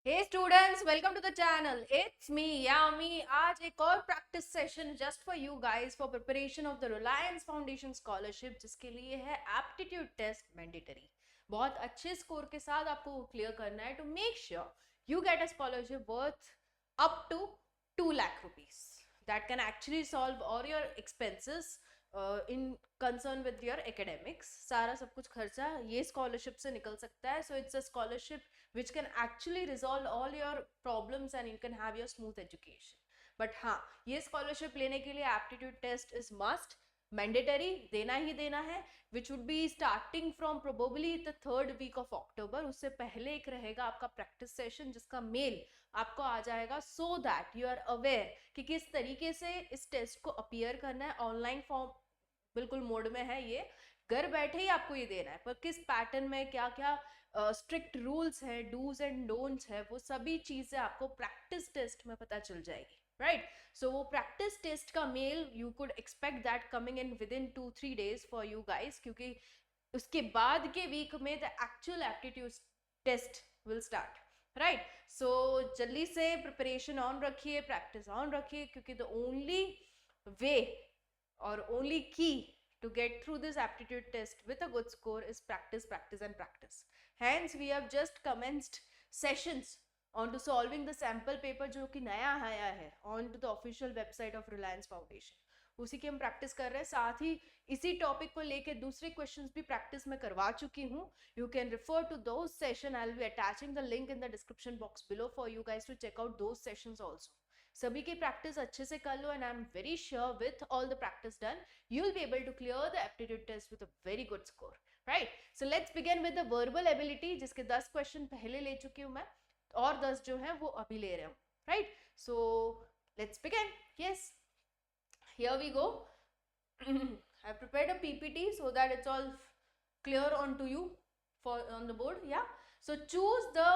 Hey students, welcome to the channel. It's me, Yami. आज एक और practice session just for you guys for preparation of the Reliance Foundation Scholarship जिसके लिए है aptitude test mandatory. बहुत अच्छे score के साथ आपको क्लियर करना है to make sure you get a scholarship worth up to 2 lakh rupees. That can actually solve all your expenses in concern with your academics. सारा सब कुछ खर्चा ये scholarship से निकल सकता है. So it's a scholarship which can actually resolve all your problems and you can have your smooth education. But हाँ, ये scholarship लेने के लिए aptitude test is must, mandatory, देना ही देना है, which would be starting from probably the 3rd week of October. उससे पहले एक रहेगा आपका practice session जिसका mail आपको आ जाएगा so that you are aware कि किस तरीके से इस test को appear करना है. online form बिल्कुल मोड में है, ये घर बैठे ही आपको ये देना है, पर किस पैटर्न में क्या क्या स्ट्रिक्ट रूल्स है, डूज एंड डोंट्स है, वो सभी चीजें आपको प्रैक्टिस टेस्ट में पता चल जाएगी. राइट, सो वो प्रैक्टिस टेस्ट का mail you could expect that coming in within 2-3 days for you guys, क्योंकि उसके बाद के वीक में the actual aptitude test will start. Right, so जल्दी से प्रिपरेशन ऑन रखिए, प्रैक्टिस ऑन रखिए, क्योंकि the only way or only key to get through this aptitude test with a good score is practice, practice and practice. Hence we have just commenced sessions on to solving the sample paper जो कि नया आया है on to the official website of Reliance Foundation. उसी की हम practice कर रहे हैं, साथ ही इसी टॉपिक को लेके दूसरे क्वेश्चंस भी प्रैक्टिस में करवा चुकी हूँ. You can refer to those session. I will be attaching the link in the description box below for you guys to check out those sessions also. सभी की प्रैक्टिस अच्छे से कर लो and I am very sure with all the practice done you will be able to clear the aptitude test with a very good score. Right, so let's begin with the verbal ability जिसके 10 question पहले ले चुकी हूँ मैं और 10 जो है वो अभी ले रहे हूँ. Right, so let's begin. Yes, here we go. I have prepared a PPT so that it's all clear on to you for on the board. Yeah, so choose the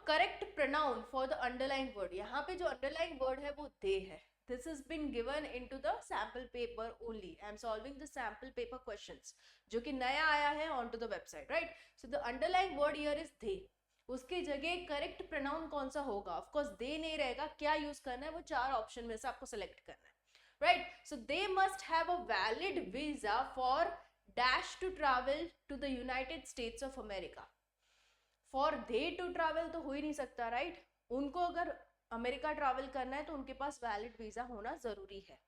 correct pronoun for the underlying word. यहाँ पे जो underlying word है वो they है. This has been given into the sample paper only. I am solving the sample paper questions जो कि नया आया है onto the website. Right, so the underlying word here is they. उसकी जगह करेक्ट प्रोनाउन कौन सा होगा? ऑफ कोर्स दे नहीं रहेगा. क्या यूज करना है? वो 4 ऑप्शन में से आपको सेलेक्ट करना है. Right, so they must have a valid visa for dash to travel to the United States of America. For they to travel तो हो ही नहीं सकता. राइट, उनको अगर अमेरिका ट्रैवल करना है तो उनके पास वैलिड वीजा होना जरूरी है.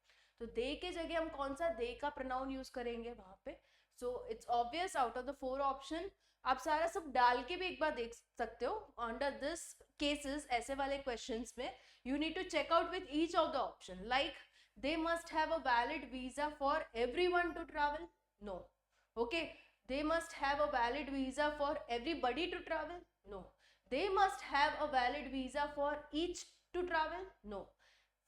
तो दे के जगह हम कौन सा दे का प्रोनाउन यूज करेंगे वहां पे? So it's obvious out of the 4 option. आप सारा सब डाल के भी एक बार देख सकते हो. अंडर दिस केसेस, ऐसे वाले क्वेश्चंस में you need to check out with each of the option. Like they must have a valid visa for everyone to travel. No. Okay, they must have a valid visa for everybody to travel. No. They must have a valid visa for each to travel. No.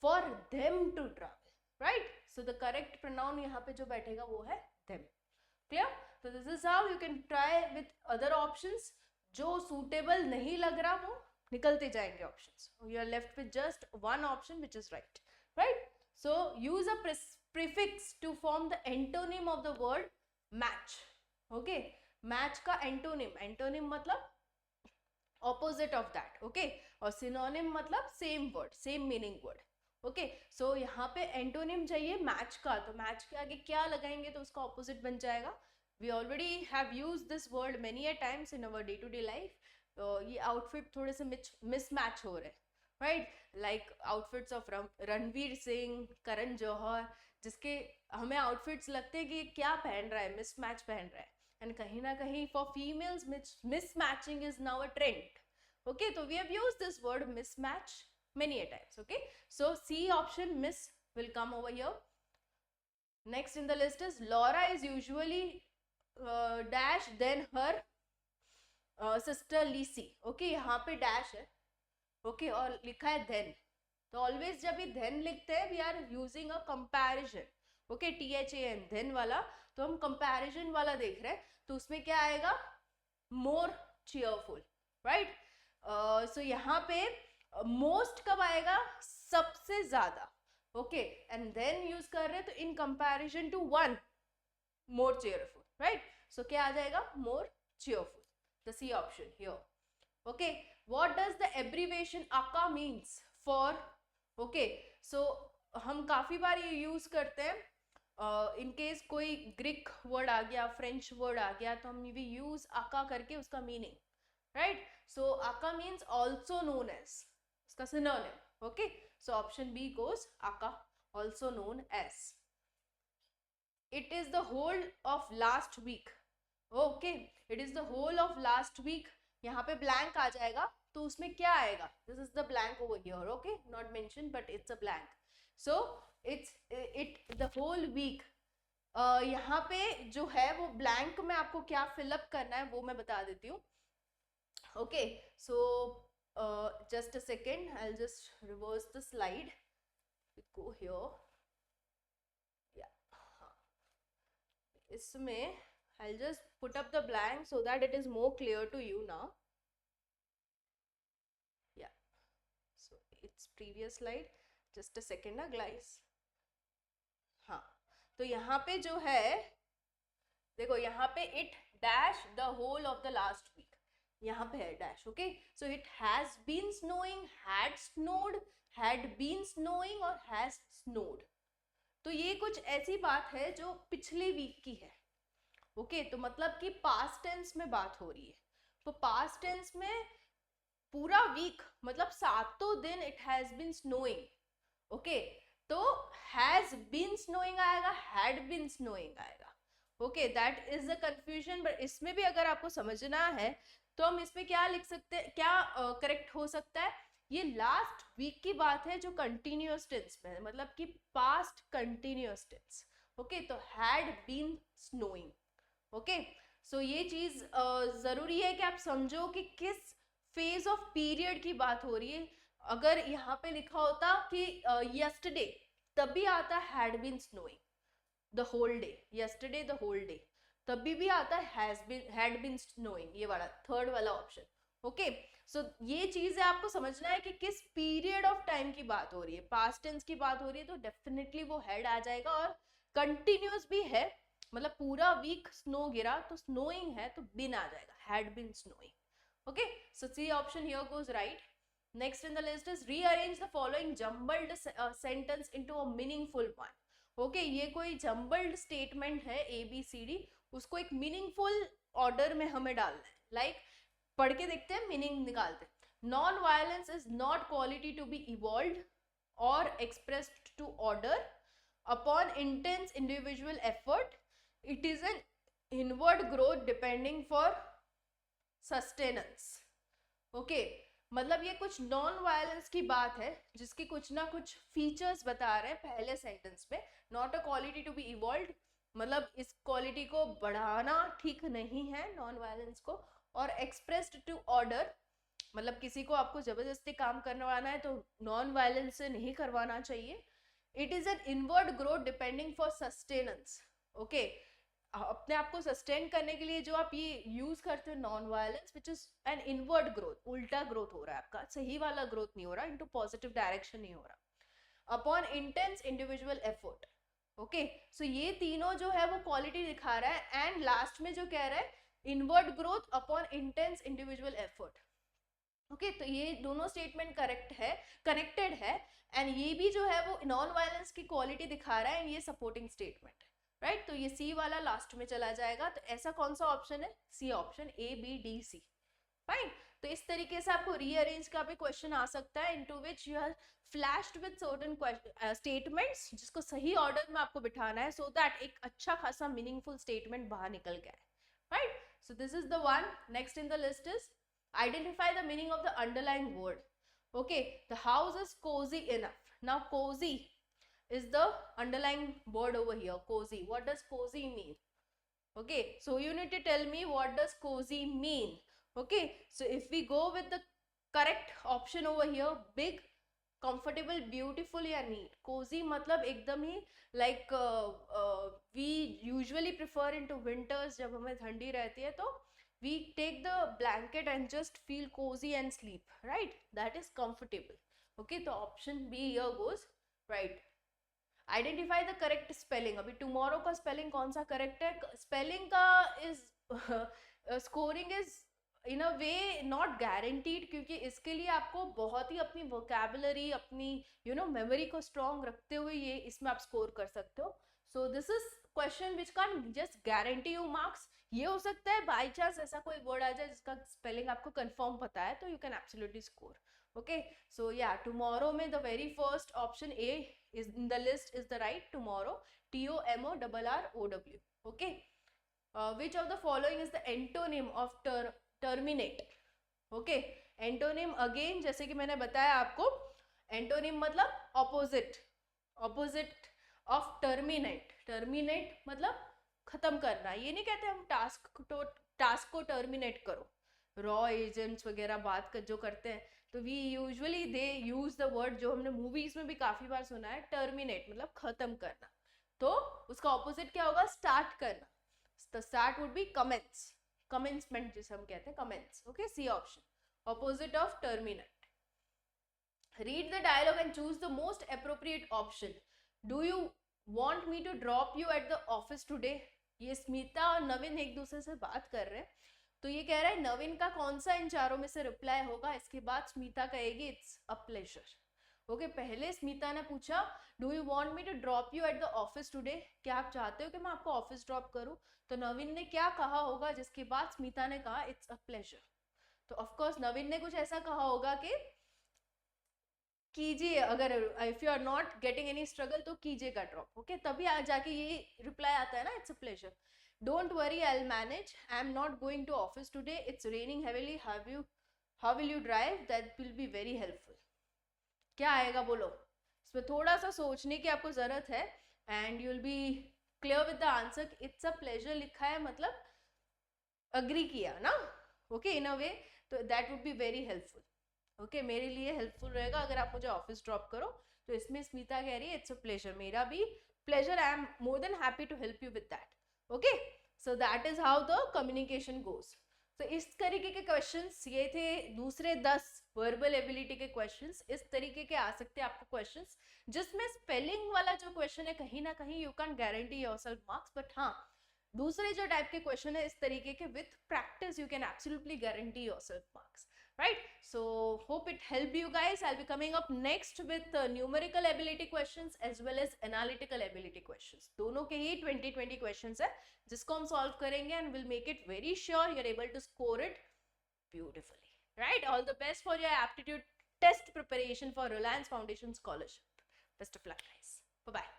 For them to travel. Right, so the correct pronoun यहाँ पे जो बैठेगा वो है them. Clear? So this is how you can try with other options. जो suitable नहीं लग रहा वो निकलते जाएंगे options. You are left with just one option which is right. Right, so use a prefix to form the antonym of the word match. Okay, match का antonym, antonym मतलब opposite of that. Okay, और synonym मतलब same word, same meaning word. Okay, so यहाँ पे antonym चाहिए match का, तो match के आगे क्या लगाएंगे तो उसका ऑपोजिट बन जाएगा. We already have use this word many a times in our day to day life. ये आउटफिट थोड़े से मिसमैच हो रहे हैं. Right, like outfits of Ranveer Singh, Karan Johar, जिसके हमें आउटफिट्स लगते हैं कि क्या पहन रहा है, मिसमैच पहन रहा है. And कहीं ना कहीं for females mismatching is now a trend. Okay, so we have used this word mismatch many a times. Okay, so C option, miss, will come over here. Next in the list is Laura is usually dash then her sister Lisi. Okay, यहाँ पे dash है. Okay, और लिखा है then. तो always जब ये then लिखते हैं we are using a comparison. Okay, THAN then वाला, तो हम कंपैरिजन वाला देख रहे हैं, तो उसमें क्या आएगा? मोर चीयरफुल. राइट, सो यहाँ पे मोस्ट कब आएगा? सबसे ज्यादा. ओके, एंड देन यूज कर रहे हैं तो in comparison to one more cheerful. Right, so क्या आ जाएगा? More cheerful. The C option here. Okay, what does the abbreviation ACA means for? Okay, so हम काफी बार ये यूज करते हैं इन केस कोई ग्रीक वर्ड आ गया, फ्रेंच वर्ड आ गया, तो हम भी यूज आका करके उसका meaning, right? So aka means also known as, उसका synonym. Okay, so option B goes aka, also known as. It is the whole of last week. Okay, it is the whole of last week. यहाँ पे blank आ जाएगा, तो उसमें क्या आएगा? This is the blank over here. Okay, not mention but it's a blank. So it's it the whole week. यहाँ पे जो है वो ब्लैंक में आपको क्या फिलअप करना है वो मैं बता देती हूँ. Okay, so just a second, I'll just reverse the slide. Go here. Yeah, इसमें I'll just put up the blank so that it is more clear to you now. Yeah, so it's previous slide. Just a second ना guys. हाँ, तो यहाँ पे जो है देखो, यहाँ पे it dash the whole of the last week, यहाँ पे है dash. Okay, so it has been snowing, had snowed, had been snowing और हैज स्नोड. तो ये कुछ ऐसी बात है जो पिछले वीक की है. ओके, तो मतलब कि पास्ट टेंस में बात हो रही है. तो पास्ट टेंस में पूरा वीक मतलब 7 दिन it has been snowing. Okay, तो हैज बीन स्नोइंग आएगा, हैड बीन स्नोइंग आएगा. Okay, that is the confusion. But इसमें भी अगर आपको समझना है तो हम इसमें क्या लिख सकते हैं, क्या करेक्ट हो सकता है? ये लास्ट वीक की बात है जो कंटिन्यूअस टेंस में है, मतलब कि पास्ट कंटिन्यूअस टेंस. ओके, तो had been snowing. Okay, so ये चीज जरूरी है कि आप समझो कि किस फेज ऑफ पीरियड की बात हो रही है. अगर यहाँ पे लिखा होता कि यस्टरडे, तब भी आता had been snowing the whole day, yesterday the whole day, तभी भी आता है हैड बीन स्नोइंग, ये वाला थर्ड वाला ऑप्शन. ओके, सो ये चीज है आपको समझना है कि किस पीरियड ऑफ टाइम की बात हो रही है. पास्ट टेंस की बात हो रही है तो डेफिनेटली वो हैड आ जाएगा, और कंटिन्यूअस भी है, मतलब पूरा वीक स्नो गिरा तो स्नोइंग है तो बिन आ जाएगा, had been snowing. Okay, so C option here goes right. Next in the list is rearrange the following jumbled sentence into a meaningful one. Okay, ये कोई जम्बल्ड स्टेटमेंट है ABCD, उसको एक मीनिंगफुल ऑर्डर में हमें डालना है. लाइक पढ़ के देखते हैं, मीनिंग निकालते हैं. Non violence is not quality to be evolved और expressed to order upon intense individual effort. It is an inward growth depending for sustenance. Okay, मतलब ये कुछ नॉन वायलेंस की बात है जिसकी कुछ ना कुछ फीचर्स बता रहे हैं पहले सेंटेंस में. Not a quality to be evolved, मतलब इस क्वालिटी को बढ़ाना ठीक नहीं है नॉन वायलेंस को. और एक्सप्रेस्ड टू ऑर्डर, मतलब किसी को आपको जबरदस्ती काम करवाना है तो नॉन वायलेंस से नहीं करवाना चाहिए. It is an inward growth depending for sustenance. Okay, अपने आप को सस्टेन करने के लिए जो आप ये यूज करते हो non violence, which is an inward growth, उल्टा ग्रोथ हो रहा है आपका, सही वाला ग्रोथ नहीं हो रहा, इनटू पॉजिटिव डायरेक्शन नहीं हो रहा. Upon intense individual effort. Okay, so ये तीनों जो है वो क्वालिटी दिखा रहा है. एंड लास्ट में जो कह रहा है inward growth upon intense individual effort. Okay, तो ये दोनों स्टेटमेंट करेक्ट है, कनेक्टेड है. एंड ये भी जो है वो नॉन वायलेंस की क्वालिटी दिखा रहा है, एंड ये सपोर्टिंग स्टेटमेंट है, राइट? तो ये सी वाला लास्ट में चला जाएगा. तो ऐसा कौन सा ऑप्शन है? C option, ABDC. फाइन. तो इस तरीके से आपको रीअरेंज का भी क्वेश्चन आ सकता है, into which you are flashed with certain statements, जिसको सही ऑर्डर में आपको बिठाना है सो दैट एक अच्छा खासा मीनिंगफुल स्टेटमेंट बाहर निकल गया है, right? So this is the one. Next in the list is identify the meaning of the underlying word. Okay, the house is cozy enough. Now cozy is the underlying word over here, cozy. What does cozy mean? Okay, so you need to tell me what does cozy mean. Okay, so if we go with the correct option over here, big, comfortable, beautiful या neat. cozy मतलब एकदम ही like we usually prefer into winters, जब हमें ठंडी रहती है तो we take the blanket and just feel cozy and sleep, right? That is comfortable. Okay, so option B here goes right. Identify the correct spelling. अभी tomorrow का spelling कौन सा correct है? Spelling का is scoring is in a way not guaranteed, क्योंकि इसके लिए आपको बहुत ही अपनी वोकेबुलरी, अपनी मेमोरी को स्ट्रॉन्ग रखते हुए ये इसमें आप स्कोर कर सकते हो. So this is question which can just guarantee you marks. ये हो सकता है बाई चांस ऐसा कोई वर्ड आ जाए जिसका स्पेलिंग आपको कंफर्म पता है, तो you can absolutely score. Okay, so या टुमारो में the very first option A is in the list is the right. Tomorrow, TOMORROW. Okay, which of the following is the antonym of terminate? Okay, antonym again जैसे कि मैंने बताया आपको, antonym मतलब opposite, opposite of terminate. terminate मतलब खत्म करना. ये नहीं कहते हम टास्क को टर्मिनेट करो. रॉ एजेंट्स वगैरह बात कर जो करते हैं, तो we usually they use the word जो हमने मूवीज में भी काफी बार सुना है, टर्मिनेट मतलब खत्म करना. तो उसका ऑपोजिट क्या होगा? स्टार्ट करना. The start would be commence, commencement जिसे हम कहते हैं, commence. Okay, C option, opposite of terminate. Read the dialogue and choose the most appropriate option. Do you want me to drop you at the office today? ये स्मिता और नवीन एक दूसरे से बात कर रहे हैं, तो ये कह रहा है नवीन का कौन सा इन चारों में से रिप्लाई होगा. इसके बाद स्मिता कहेगी इट्स अ प्लेजर. ओके, पहले स्मिता ने पूछा do you want me to drop you at the office today, क्या आप चाहते हो कि मैं आपको ऑफिस ड्रॉप करूं. तो नवीन ने क्या कहा होगा जिसके बाद स्मिता ने कहा इट्स अ प्लेजर. तो ऑफ कोर्स नवीन ने कुछ ऐसा कहा होगा कि कीजिए, अगर if you are not getting any struggle तो कीजिएगा ड्रॉप. ओके, तभी आ जाके ये रिप्लाई आता है ना, it's a pleasure. Don't worry, I will manage. I am not going to office today. It's raining heavily. How will you drive? That will be very helpful. क्या आएगा बोलो? इसमें थोड़ा सा सोचने की आपको जरूरत है and you will B clear with the answer. It's a pleasure लिखा है मतलब अग्री किया ना. ओके, इन अ वे, तो that would be very helpful. Okay, मेरे लिए हेल्पफुल रहेगा अगर आप मुझे ऑफिस ड्रॉप करो. तो इसमें स्मिता कह रही है इट्स अ प्लेजर, मेरा भी pleasure. I am more than happy to help you with that. Okay, so that is how the communication goes. तो इस तरीके के क्वेश्चंस ये थे दूसरे 10 वर्बल एबिलिटी के क्वेश्चंस. इस तरीके के आ सकते हैं आपको क्वेश्चंस जिसमें स्पेलिंग वाला जो क्वेश्चन है कहीं ना कहीं you can guarantee yourself marks. But हाँ, दूसरे जो टाइप के क्वेश्चन है इस तरीके के with practice you can absolutely guarantee yourself marks. Right, so hope it helped you guys. I'll be coming up next with numerical ability questions as well as analytical ability questions. दोनों के ही 20-20 questions है जिसको हम solve करेंगे and will make it very sure you're able to score it beautifully. Right, all the best for your aptitude test preparation for Reliance Foundation Scholarship. Best of luck guys. Bye bye.